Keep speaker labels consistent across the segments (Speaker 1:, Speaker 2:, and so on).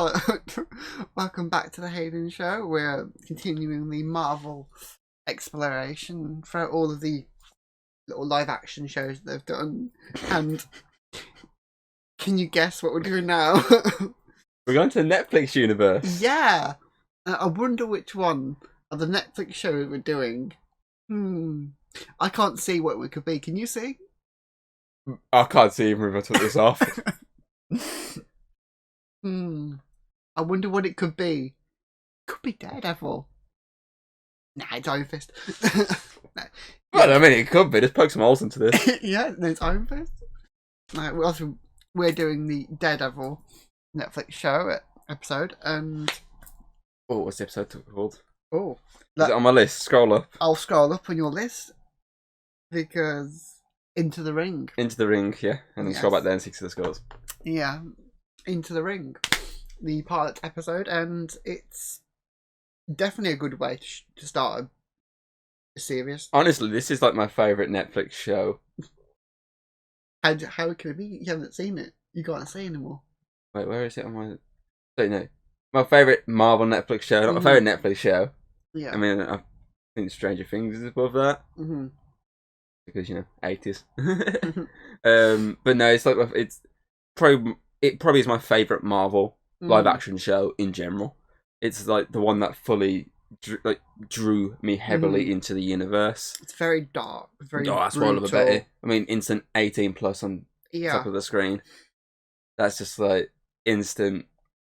Speaker 1: Hello, welcome back to the Hayden Show. We're continuing the Marvel exploration throughout all of the little live action shows that they've done. And can you guess what we're doing now?
Speaker 2: We're going to the Netflix universe.
Speaker 1: Yeah! I wonder which one of the Netflix shows we're doing. I can't see what it could be. Can you see?
Speaker 2: I can't see even if I took this off.
Speaker 1: I wonder what it could be. Could be Daredevil. Nah, it's Iron Fist. No.
Speaker 2: Well, I mean, it could be. Just poke some holes into this.
Speaker 1: Yeah, no, it's Iron Fist. No, we're doing the Daredevil Netflix show episode, and
Speaker 2: Oh, what's the episode called?
Speaker 1: oh,
Speaker 2: Is it on my list? Scroll up.
Speaker 1: I'll scroll up on your list because Into the Ring.
Speaker 2: Into the Ring, yeah. And then scroll back there and see the scores.
Speaker 1: Yeah, Into the Ring, the pilot episode, and it's definitely a good way to start a series.
Speaker 2: Honestly, this is like my favourite Netflix show.
Speaker 1: How can it be? You haven't seen it. You can't see anymore.
Speaker 2: Wait, where is it on my... Don't know. My favourite Marvel Netflix show, not my favourite Netflix show.
Speaker 1: Yeah.
Speaker 2: I mean, I think Stranger Things is above that.
Speaker 1: Mm-hmm.
Speaker 2: Because, 80s. But no, it's like... It probably is my favourite Marvel live action show in general. It's like the one that fully drew me heavily into the universe.
Speaker 1: It's very dark. Very
Speaker 2: that's why I love about it. I mean, instant 18 plus on top of the screen. That's just like instant.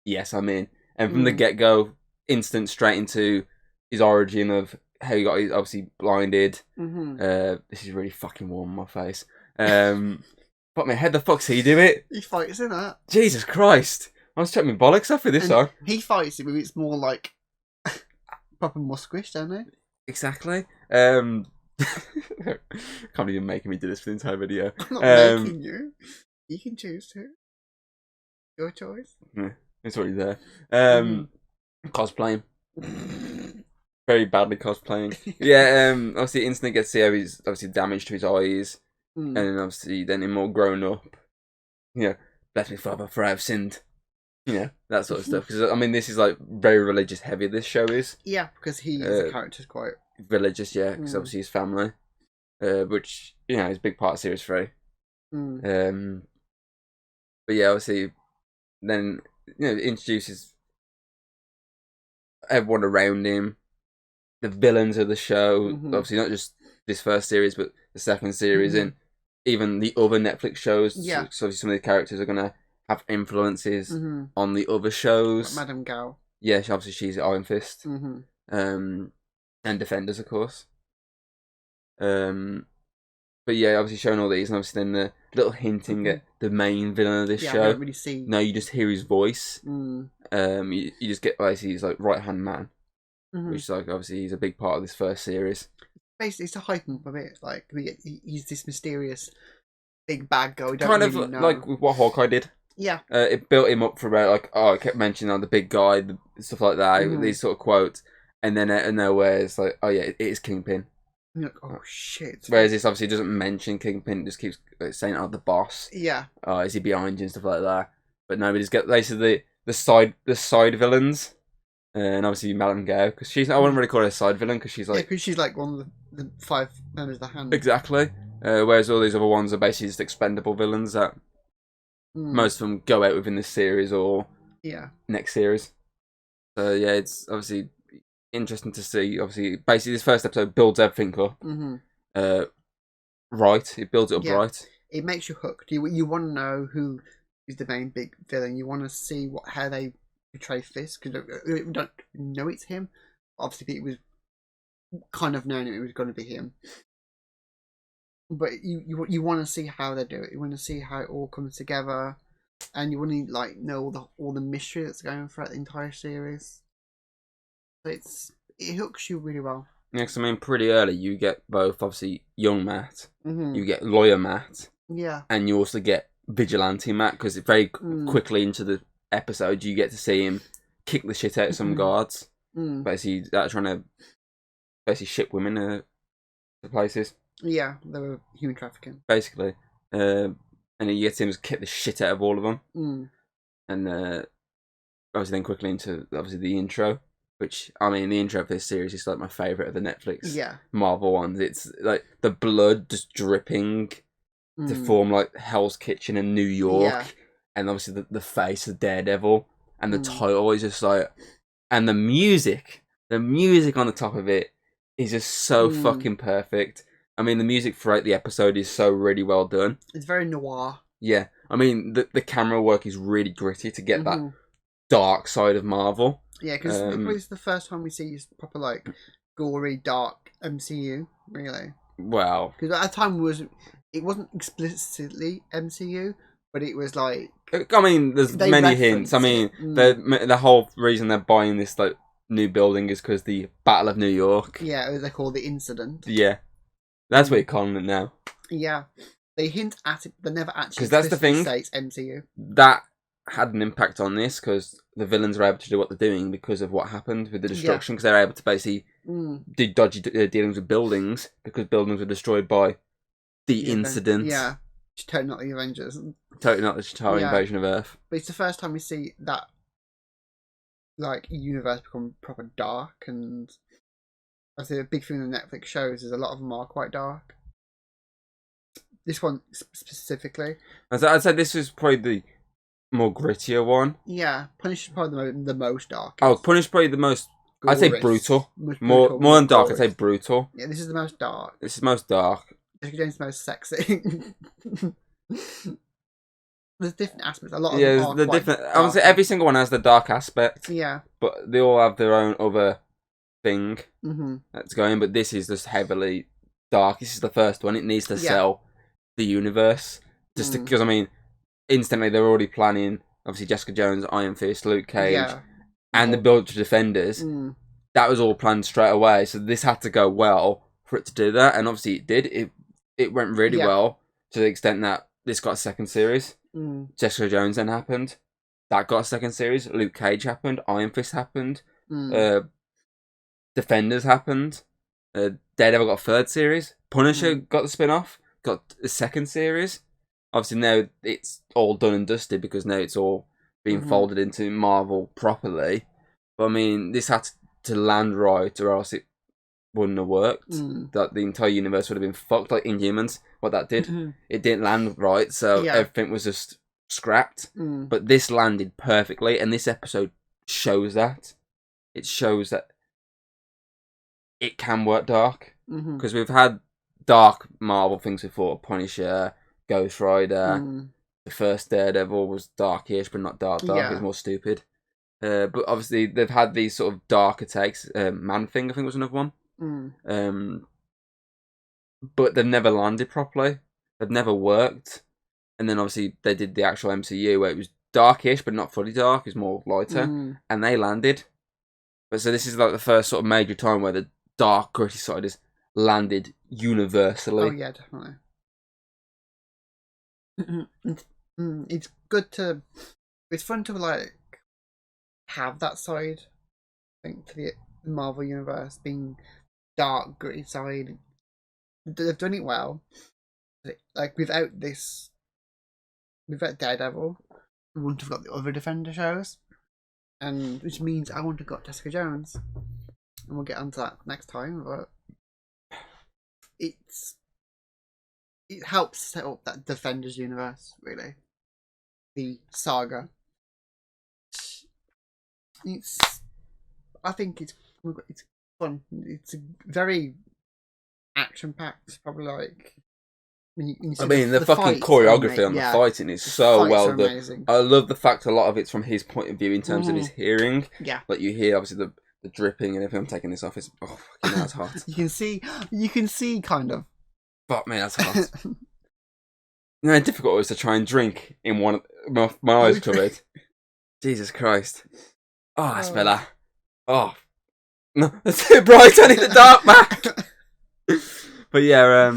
Speaker 2: Yes, I'm in. And from the get go, instant straight into his origin of how he got obviously blinded. This is really fucking warm on my face. But man, how the fuck's he do it?
Speaker 1: He fights in that.
Speaker 2: Jesus Christ! I was checking my bollocks off with this song.
Speaker 1: He fights it, but it's more like proper musquish, don't they?
Speaker 2: Exactly. Can't even making me do this for the entire video.
Speaker 1: I'm not making you. You can choose to. Your choice.
Speaker 2: Yeah, it's already there. Cosplaying. Very badly cosplaying. Yeah, obviously instantly gets to see how he's obviously damaged to his eyes. And then obviously then him all grown up. Bless me Father for I have sinned. That sort of stuff. Because I mean this is like very religious heavy, this show is.
Speaker 1: Yeah, because the character's quite
Speaker 2: religious, yeah, because obviously his family. Which, is a big part of series 3. But yeah, obviously then it introduces everyone around him, the villains of the show. Obviously not just this first series, but the second series, and even the other Netflix shows.
Speaker 1: Yeah.
Speaker 2: So obviously some of the characters are gonna have influences on the other shows.
Speaker 1: Like Madame Gao.
Speaker 2: Yeah, obviously she's Iron Fist. And Defenders, of course. But yeah, obviously showing all these, and obviously then the little hinting at the main villain of this show.
Speaker 1: I don't really see.
Speaker 2: No, you just hear his voice. You just get basically his like right hand man, which is like obviously he's a big part of this first series.
Speaker 1: Basically, it's to hype him up a bit. Like he's this mysterious big bad guy. We don't
Speaker 2: Kind
Speaker 1: really
Speaker 2: of
Speaker 1: know.
Speaker 2: like what Hawkeye did.
Speaker 1: Yeah.
Speaker 2: It built him up for about like I kept mentioning the big guy, stuff like that. These sort of quotes, and then out of nowhere it's like, oh yeah, it is Kingpin.
Speaker 1: And you're like, oh shit.
Speaker 2: Whereas this obviously doesn't mention Kingpin, just keeps saying, oh, the boss.
Speaker 1: Yeah.
Speaker 2: Oh, is he behind you and stuff like that? But no, we just get basically the side villains, and obviously Madame Gao, because she's I wouldn't really call her a side villain because she's like
Speaker 1: because she's like one of the 5 members of the Hand.
Speaker 2: Exactly. Whereas all these other ones are basically just expendable villains that most of them go out within this series or next series. So yeah, it's obviously interesting to see. Obviously, basically this first episode builds everything up. Right, it builds it up right.
Speaker 1: It makes you hooked. You want to know who is the main big villain. You want to see how they portray Fisk, because we don't know it's him. Obviously, it was kind of known it was going to be him. But you want to see how they do it. You want to see how it all comes together, and you want to know all the mystery that's going throughout the entire series. So it hooks you really well.
Speaker 2: Yeah, because I mean, pretty early you get both obviously young Matt, you get lawyer Matt, and you also get vigilante Matt, because very quickly into the episode you get to see him kick the shit out of some guards, basically trying to basically ship women to places.
Speaker 1: Yeah, they were human trafficking.
Speaker 2: Basically. And then you get him to kick the shit out of all of them. And obviously then quickly into obviously the intro, which I mean the intro for this series is like my favourite of the Netflix Marvel ones. It's like the blood just dripping to form like Hell's Kitchen in New York, and obviously the face of Daredevil, and the title is just like, and the music on the top of it is just so fucking perfect. I mean, the music throughout the episode is so really well done.
Speaker 1: It's very noir.
Speaker 2: Yeah, I mean the camera work is really gritty to get that dark side of Marvel.
Speaker 1: Yeah, because it's the first time we see proper like gory, dark MCU, really.
Speaker 2: Well,
Speaker 1: because at the time it wasn't explicitly MCU, but it was like.
Speaker 2: I mean, there's many hints. I mean, the whole reason they're buying this like new building is because the Battle of New York.
Speaker 1: Yeah, they call the incident.
Speaker 2: Yeah, that's what you're calling it now.
Speaker 1: Yeah, they hint at it, but never actually.
Speaker 2: Because that's the thing.
Speaker 1: Say it's MCU.
Speaker 2: That had an impact on this because the villains are able to do what they're doing because of what happened with the destruction. Because they're able to basically do dodgy dealings with buildings because buildings were destroyed by the incident.
Speaker 1: Yeah, totally not the Avengers.
Speaker 2: Totally not the Chitauri invasion of Earth.
Speaker 1: But it's the first time we see that like universe become proper dark, and I think a big thing the Netflix shows is a lot of them are quite dark. This one specifically.
Speaker 2: I'd say this is probably the more grittier one.
Speaker 1: Yeah, Punisher is probably the most dark.
Speaker 2: Oh, Punisher probably the most. I'd say brutal. More than dark. I'd say brutal.
Speaker 1: Yeah, this is the most dark.
Speaker 2: This is most dark.
Speaker 1: Jessica Jones is the most sexy. There's different aspects. A lot of them are
Speaker 2: the different. I would say every single one has the dark aspect.
Speaker 1: Yeah,
Speaker 2: but they all have their own other thing that's going. But this is just heavily dark. This is the first one. It needs to sell the universe just because I mean. Instantly, they're already planning, obviously, Jessica Jones, Iron Fist, Luke Cage, and the build to Defenders. That was all planned straight away, so this had to go well for it to do that, and obviously it did. It went really well, to the extent that this got a second series. Jessica Jones then happened. That got a second series. Luke Cage happened. Iron Fist happened. Defenders happened. Daredevil got a third series. Punisher got the spin-off. Got a second series. Obviously now it's all done and dusted because now it's all being folded into Marvel properly. But I mean, this had to land right or else it wouldn't have worked. That the entire universe would have been fucked, like Inhumans. What that did, it didn't land right, so everything was just scrapped. But this landed perfectly, and this episode shows that. It shows that it can work dark because we've had dark Marvel things before, Punisher. Ghost Rider, the first Daredevil was darkish, but not dark. It was more stupid. But obviously they've had these sort of darker takes. Man-Thing, I think, was another one. But they've never landed properly. They've never worked. And then obviously they did the actual MCU where it was darkish, but not fully dark. It was more lighter, and they landed. But so this is like the first sort of major time where the dark, gritty side has landed universally.
Speaker 1: Oh yeah, definitely. It's good to. It's fun to like have that side. I think to the Marvel universe being dark, gritty side. They've done it well. Like without Daredevil, we wouldn't have got the other Defender shows, and which means I wouldn't have got Jessica Jones, and we'll get onto that next time. But it helps set up that Defenders universe, really. The saga. I think it's fun. It's very action packed. Probably like.
Speaker 2: The fucking choreography on the fighting is so well done. Amazing. I love the fact a lot of it's from his point of view in terms of his hearing. Yeah, like you hear obviously the dripping and everything. I'm taking this off. It's fucking that's hot.
Speaker 1: You can see kind of.
Speaker 2: Fuck me, that's hot. You know how difficult it was to try and drink in one my eyes covered. Jesus Christ. Oh, that's better. Oh. No, that's too bright, I need the dark back. But yeah,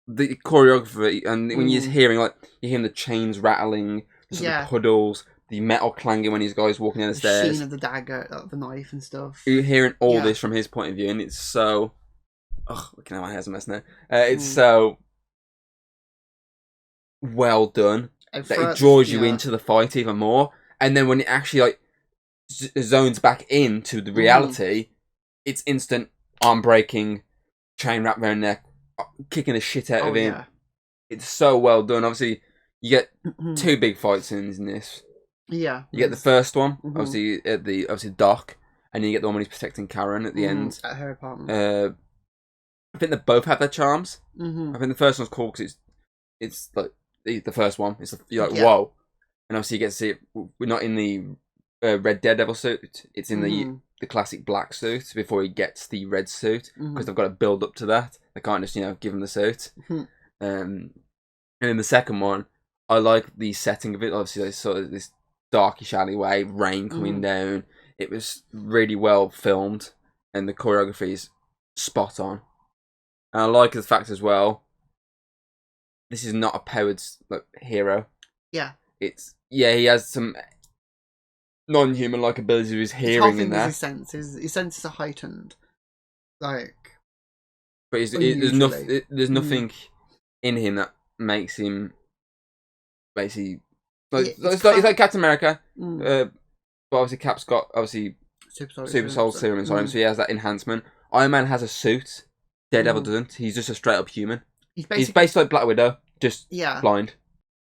Speaker 2: the choreography, and when you're hearing, like, you're hearing the chains rattling, the puddles, the metal clanging when his guy's walking down the stairs.
Speaker 1: The sheen of the dagger, the knife and stuff.
Speaker 2: You're hearing all this from his point of view, and it's so... Oh, looking at my hair's a mess now. It's so well done that it draws you into the fight even more. and then when it actually like zones back into the reality, it's instant arm breaking, chain wrap around neck, kicking the shit out of him. Yeah. It's so well done. Obviously, you get two big fight scenes in this.
Speaker 1: Yeah,
Speaker 2: you get the first one, obviously at the dock, and then you get the one when he's protecting Karen at the end
Speaker 1: at her apartment.
Speaker 2: I think they both have their charms. I think the first one's cool because it's like the first one. It's you're like whoa, and obviously you get to see it. We're not in the red Daredevil suit. It's in the classic black suit before he gets the red suit because they've got to build up to that. They can't just give him the suit. And in the second one, I like the setting of it. Obviously, there's sort of this darkish alleyway, rain coming down. It was really well filmed, and the choreography is spot on. And I like the fact as well, this is not a powered hero.
Speaker 1: Yeah.
Speaker 2: He has some non-human like abilities with his hearing in there.
Speaker 1: His senses are heightened. But
Speaker 2: there's nothing in him that makes him basically it's like Captain America. But obviously Cap's got super soul serum inside him, so he has that enhancement. Iron Man has a suit. Daredevil doesn't. He's just a straight up human. He's basically like Black Widow, just blind.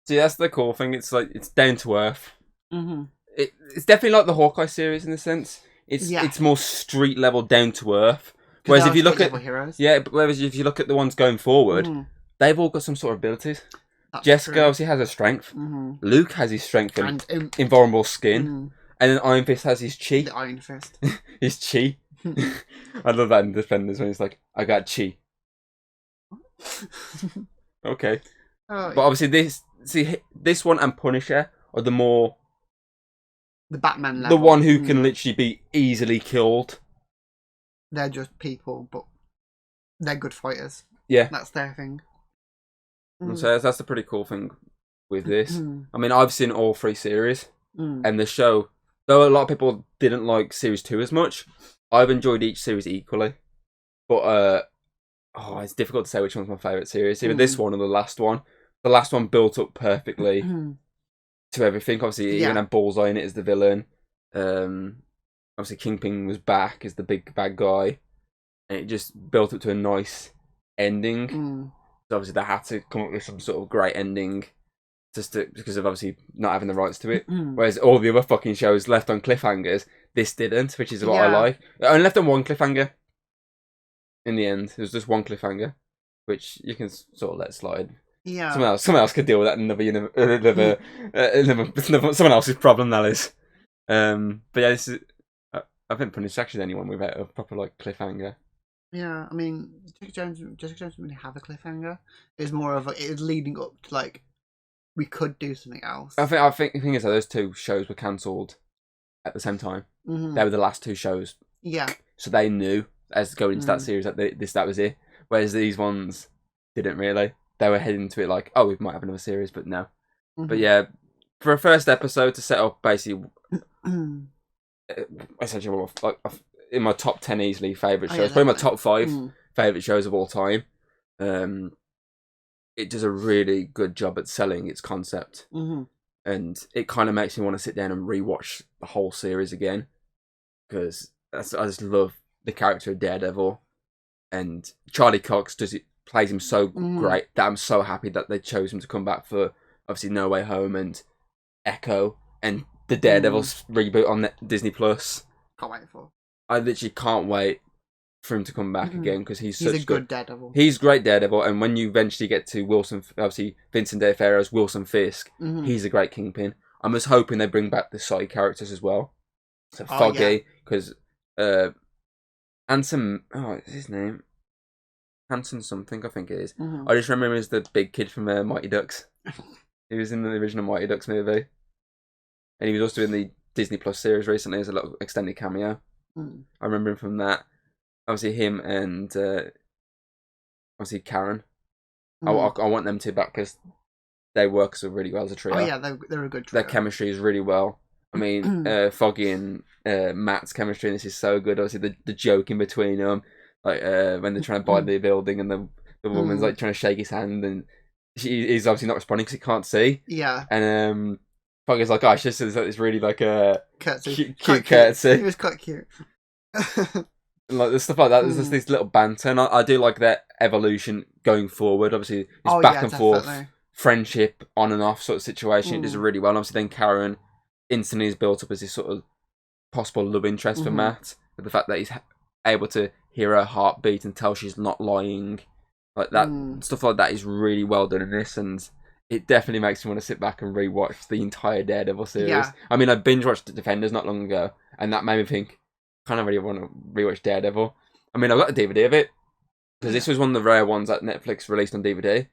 Speaker 2: See, that's the cool thing. It's like it's down to earth. It's definitely like the Hawkeye series in a sense. It's more street level, down to earth. Whereas if you look at heroes. Whereas if you look at the ones going forward, they've all got some sort of abilities. That's Jessica true. Obviously has her strength. Luke has his strength and invulnerable skin, and then Iron Fist has his chi.
Speaker 1: The Iron Fist.
Speaker 2: His chi. I love that in Defenders when he's like, "I got chi." Okay, but obviously this one and Punisher are the
Speaker 1: Batman level.
Speaker 2: The one who can literally be easily killed.
Speaker 1: They're just people, but they're good fighters.
Speaker 2: Yeah,
Speaker 1: that's their thing.
Speaker 2: So that's the pretty cool thing with this. I mean, I've seen all three series, and the show, though a lot of people didn't like series 2 as much, I've enjoyed each series equally. But it's difficult to say which one's my favourite series. Either this one or the last one. The last one built up perfectly to everything. Obviously, even had Bullseye in it as the villain. Obviously, Kingpin was back as the big bad guy, and it just built up to a nice ending. So obviously, they had to come up with some sort of great ending, because of obviously not having the rights to it. Whereas all the other fucking shows left on cliffhangers, this didn't, which is what I like. I only left on one cliffhanger. In the end, it was just one cliffhanger, which you can sort of let slide.
Speaker 1: Yeah.
Speaker 2: Someone else could deal with that in someone else's problem. That is. But yeah, this is. I think Punisher actually anyone without a proper cliffhanger.
Speaker 1: Yeah, I mean, Jessica Jones didn't really have a cliffhanger. It was more of it was leading up to we could do something else. I
Speaker 2: think the thing is that those two shows were cancelled at the same time. They were the last two shows.
Speaker 1: Yeah.
Speaker 2: So they knew as going into that series that that was it. Whereas these ones didn't really. They were heading to it we might have another series, but no. But yeah, for a first episode to set up basically, essentially, in my top 10 easily favourite shows, probably my top 5 favourite shows of all time. It does a really good job at selling its concept, and it kind of makes me want to sit down and rewatch the whole series again, because I just love the character of Daredevil, and Charlie Cox plays him so great that I'm so happy that they chose him to come back for obviously No Way Home and Echo and the Daredevil's reboot on Disney Plus.
Speaker 1: Can't wait for.
Speaker 2: I literally can't wait for him to come back again, because he's such
Speaker 1: a good Daredevil.
Speaker 2: He's great Daredevil, and when you eventually get to Vincent D'Onofrio's Wilson Fisk, he's a great Kingpin. I'm just hoping they bring back the side characters as well. So Foggy, because Anson, what's his name? Hanson something, I think it is. I just remember him as the big kid from Mighty Ducks. He was in the original Mighty Ducks movie, and he was also in the Disney Plus series recently as a little extended cameo. I remember him from that. Obviously him and obviously Karen. I want them two back because they work so really well as a trio.
Speaker 1: Oh yeah, they're a good trio.
Speaker 2: Their chemistry is really well. I mean, Foggy and Matt's chemistry in this is so good. Obviously the joke in between them, when they're trying to buy the building and the woman's trying to shake his hand, and he's obviously not responding because he can't see.
Speaker 1: Yeah.
Speaker 2: And Fuck, it's like, oh, it's it's really like a
Speaker 1: curtsy.
Speaker 2: cute curtsy.
Speaker 1: It was quite cute.
Speaker 2: And like the stuff like that, there's just this little banter, and I do like that evolution going forward. Obviously, it's back and forth, friendship on and off sort of situation. It does really well. And obviously, then Karen instantly is built up as this sort of possible love interest for Matt. But the fact that he's able to hear her heartbeat and tell she's not lying, like that stuff like that is really well done in this, and it definitely makes me want to sit back and rewatch the entire Daredevil series. Yeah. I mean, I binge watched Defenders not long ago, and that made me think, I kind of really want to rewatch Daredevil. I mean, I've got a DVD of it, because this was one of the rare ones that Netflix released on DVD.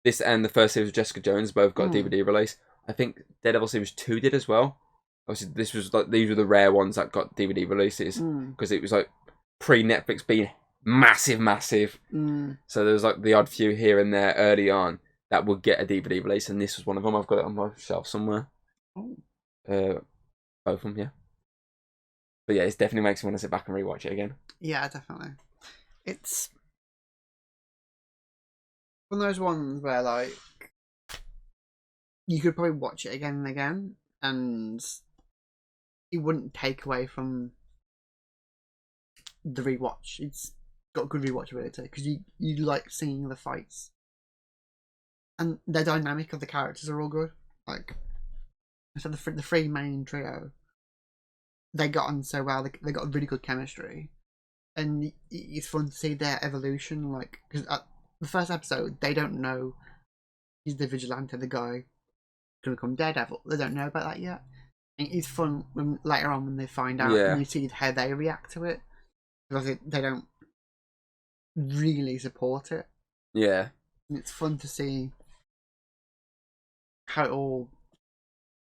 Speaker 2: This and the first series of Jessica Jones both got a DVD release. I think Daredevil Series 2 did as well. Obviously, this was like, these were the rare ones that got DVD releases, because it was like pre-Netflix being massive. So there was like the odd few here and there early on that would get a DVD release, and this was one of them. I've got it on my shelf somewhere. Both of them, yeah. But yeah, it definitely makes me want to sit back and rewatch it again. Yeah, definitely. It's one of those ones where, like, you could probably watch it again and again, and it wouldn't take away from the rewatch. It's got good rewatchability, because you like seeing the fights. And the dynamic of the characters are all good. Like, so the three main trio, they got on so well. They got a really good chemistry, and it's fun to see their evolution. Like, because at the first episode, they don't know he's the vigilante, the guy gonna become Daredevil. They don't know about that yet. And it's fun when later on when they find out, and you see how they react to it, because they don't really support it. Yeah, and it's fun to see how it all.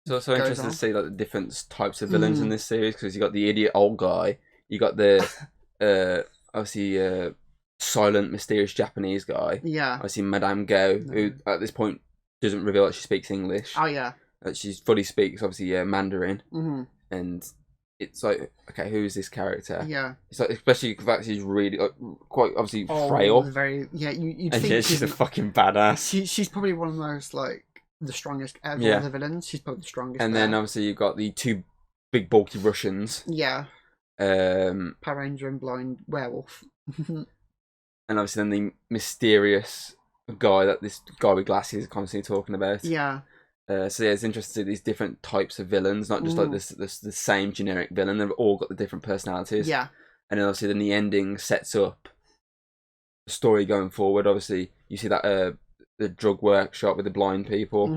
Speaker 2: It's also interesting to see like the different types of villains in this series, because you got the idiot old guy, you got the obviously silent, mysterious Japanese guy. Yeah. Obviously Madame Go, who at this point doesn't reveal that she speaks English. Oh yeah. She fully speaks obviously Mandarin, and it's like, okay, who is this character? Yeah. It's like, especially the fact she's really quite obviously frail. Very you and think she's a fucking badass. She's probably one of the most like the strongest of all the villains. She's probably the strongest. And then obviously you've got the two big bulky Russians. Yeah. Power Ranger and Blind Werewolf. And obviously then the mysterious guy that this guy with glasses is constantly talking about. Yeah. So yeah, it's interesting to see these different types of villains, not just like the same generic villain. They've all got the different personalities. Yeah. And then obviously then the ending sets up the story going forward. Obviously you see that the drug workshop with the blind people,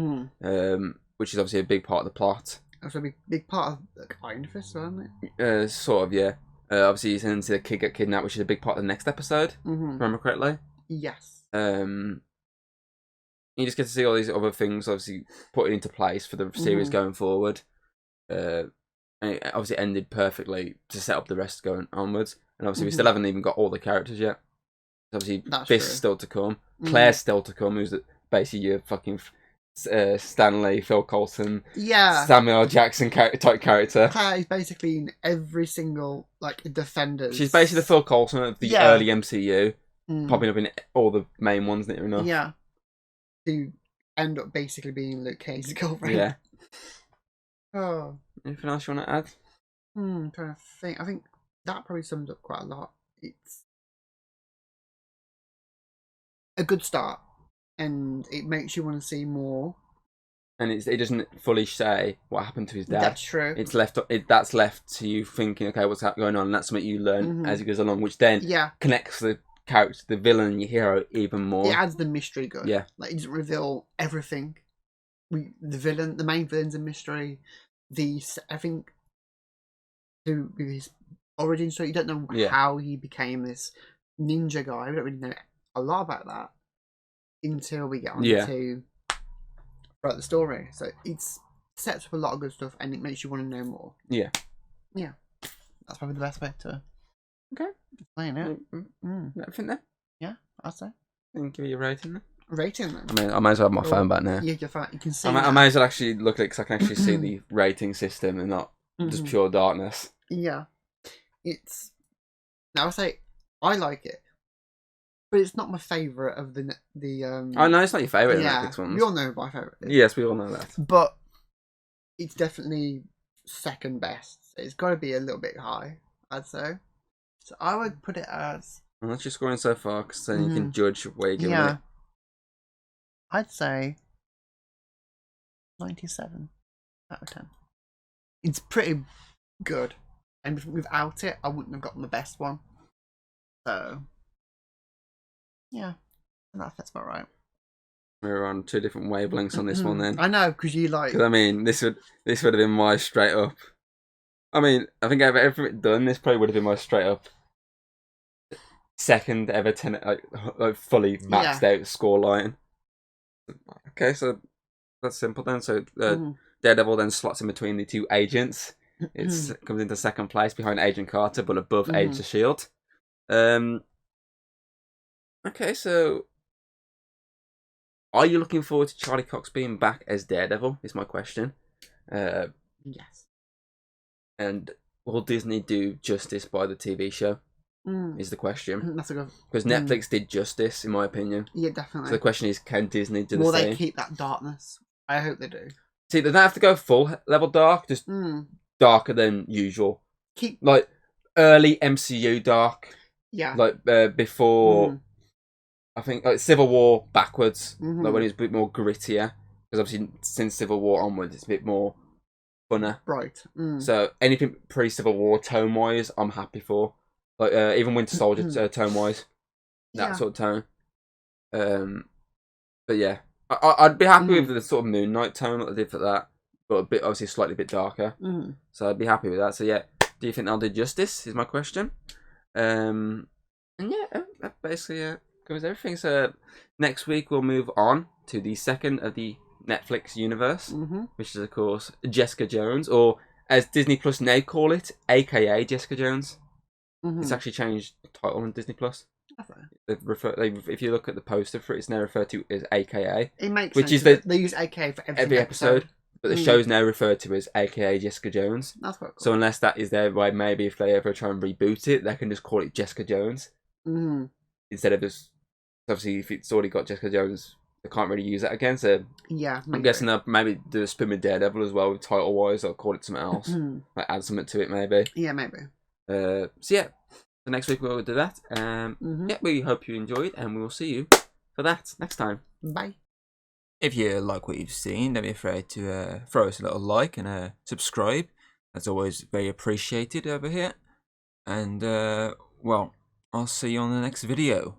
Speaker 2: which is obviously a big part of the plot. That's a big part of the Iron Fist, isn't it? Sort of, yeah. Obviously, you then see the kid get kidnapped, which is a big part of the next episode, if I remember correctly. Yes. You just get to see all these other things, obviously, put into place for the series going forward. And it obviously ended perfectly to set up the rest going onwards. And obviously, we still haven't even got all the characters yet. Obviously, Fist's still to come. Claire's still to come, who's basically your fucking Stanley, Phil Coulson, Samuel L. Jackson type character. Claire is basically in every single like Defenders. She's basically the Phil Coulson of the early MCU, popping up in all the main ones, near enough. Yeah, who end up basically being Luke Cage's girlfriend. Yeah. Oh, anything else you want to add? I'm trying to think. I think that probably sums up quite a lot. It's a good start, and it makes you want to see more. And it doesn't fully say what happened to his dad. That's true. It's that's left to you thinking, okay, what's going on? And that's something you learn as it goes along, which then connects the character, the villain, and your hero even more. It adds the mystery good. Yeah, like it doesn't reveal everything. The main villain's a mystery. I think his origin story. You don't know how he became this ninja guy. We don't really know a lot about that until we get on to write the story. So it sets up a lot of good stuff, and it makes you want to know more. Yeah. Yeah. That's probably the best way to explain it. Everything there? Yeah, I'll say. And give you a rating then? Rating then? I mean, I might as well have my phone back now. Yeah, your phone. You can see I might as well actually look at it, because I can actually see the rating system and not just pure darkness. Yeah. Now I say, I like it. But it's not my favourite of the Oh no, it's not your favourite of the Netflix ones. We all know my favourite is. Yes, we all know that. But
Speaker 1: it's definitely second best. It's got to be a little bit high, I'd say. So I would put it as.
Speaker 2: Well, let's just go in so far, because then you can judge where you're giving it.
Speaker 1: I'd say 97 out of 10. It's pretty good, and without it, I wouldn't have gotten the best one. So, yeah, that's about right.
Speaker 2: We're on 2 different wavelengths on this one then.
Speaker 1: I know, because you like.
Speaker 2: Because I mean, this would have been my straight up. I mean, I think out of everything done, this probably would have been my straight up second ever 10, like fully maxed out score line. Okay, so that's simple then. So Daredevil then slots in between the 2 agents. It comes into second place behind Agent Carter, but above Agents of S.H.I.E.L.D. Okay, so are you looking forward to Charlie Cox being back as Daredevil? Is my question.
Speaker 1: Yes.
Speaker 2: And will Disney do justice by the TV show? Is the question.
Speaker 1: That's a good.
Speaker 2: Because Netflix did justice, in my opinion.
Speaker 1: Yeah, definitely.
Speaker 2: So the question is, can Disney do the
Speaker 1: Will
Speaker 2: same?
Speaker 1: they keep that darkness? I hope they do.
Speaker 2: See, they don't have to go full level dark, just darker than usual. Like early MCU dark.
Speaker 1: Yeah.
Speaker 2: Like before, I think like Civil War backwards. Like when it was a bit more grittier. Because obviously since Civil War onwards, it's a bit more funner.
Speaker 1: Right.
Speaker 2: So anything pre-Civil War tone-wise, I'm happy for. Like even Winter Soldier tone-wise, that sort of tone. But yeah, I'd be happy with the sort of Moon Knight tone that they did for that, but a bit obviously slightly bit darker. So I'd be happy with that. So yeah, do you think they'll do justice? Is my question. And yeah, that basically covers everything. So next week we'll move on to the second of the Netflix universe, which is of course Jessica Jones, or as Disney Plus now call it, AKA Jessica Jones. It's actually changed the title on Disney Plus. If you look at the poster for it, it's now referred to as AKA.
Speaker 1: It makes
Speaker 2: which
Speaker 1: sense.
Speaker 2: is
Speaker 1: they use AKA for
Speaker 2: every episode. But the show's now referred to as AKA Jessica Jones.
Speaker 1: That's quite cool.
Speaker 2: So unless that is their way, maybe if they ever try and reboot it, they can just call it Jessica Jones. Instead of just... Obviously, if it's already got Jessica Jones, they can't really use that again. So
Speaker 1: yeah, maybe.
Speaker 2: I'm guessing they'll maybe do a spin with Daredevil as well, title-wise, or call it something else. Like add something to it, maybe.
Speaker 1: Yeah, maybe.
Speaker 2: So yeah, the next week we'll do that. Yeah, we hope you enjoyed, and we will see you for that next time.
Speaker 1: Bye.
Speaker 3: If you like what you've seen, don't be afraid to throw us a little like and subscribe. That's always very appreciated over here. And, well, I'll see you on the next video.